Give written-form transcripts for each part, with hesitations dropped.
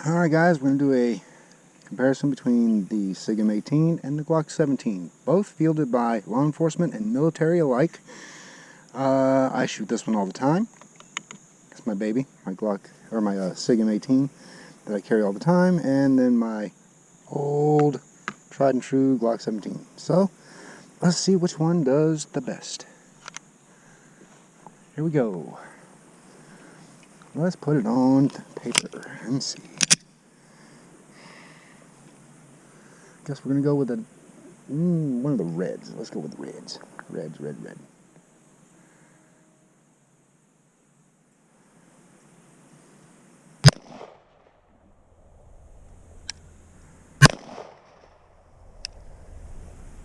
Alright guys, we're going to do a comparison between the SIG m18 and the Glock 17. Both fielded by law enforcement and military alike. I shoot this one all the time. It's my baby, my Glock, or my SIG m18 that I carry all the time, and then my old tried and true Glock 17. So, let's see which one does the best. Here we go. Let's put it on paper and see. Guess we're gonna go with one of the reds. Let's go with the reds. Red.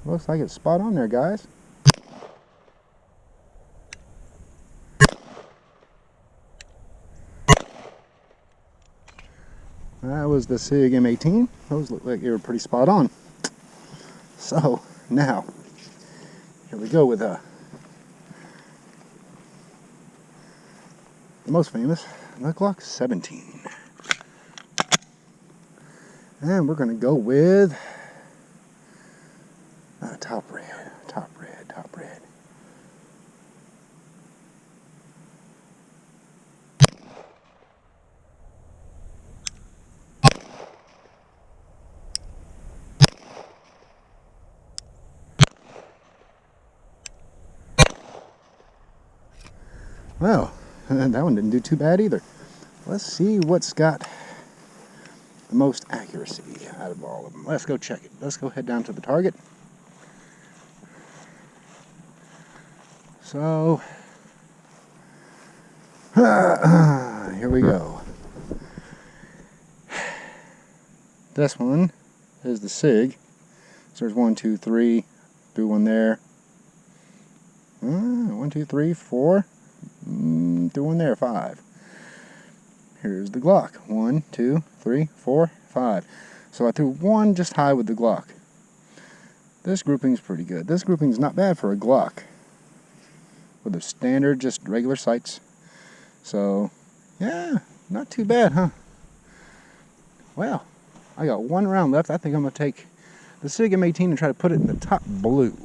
Looks like it's spot on there, guys. That was the SIG m18. Those look like they were pretty spot on. So, now, here we go with the most famous, the Glock 17. And we're going to go with top red. Well, that one didn't do too bad either. Let's see what's got the most accuracy out of all of them. Let's go check it. Let's go head down to the target. So, here we go. This one is the SIG. So there's 1, 2, 3, through one there. 1, 2, 3, 4. Through one there, 5. Here's the Glock. 1, 2, 3, 4, 5. So I threw one just high with the Glock. This grouping's pretty good. This grouping's not bad for a Glock. With the standard, just regular sights. So, yeah, not too bad, huh? Well, I got one round left. I think I'm going to take the SIG m18 and try to put it in the top blue.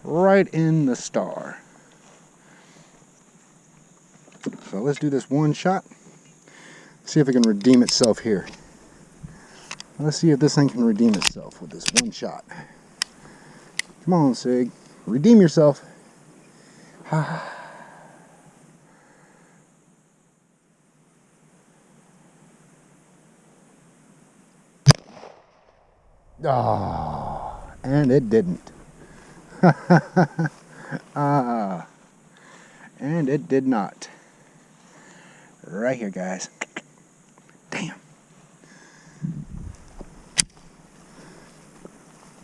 Right in the star. So let's do this one shot. See if it can redeem itself here. Let's see if this thing can redeem itself with this one shot. Come on, SIG. Redeem yourself. Oh, and it didn't. And it did not. Right here, guys. Damn.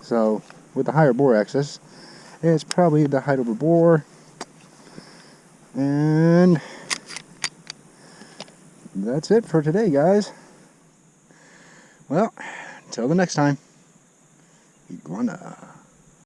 So, with the higher bore access, it's probably the height over bore. And that's it for today, guys. Well, until the next time, iguana.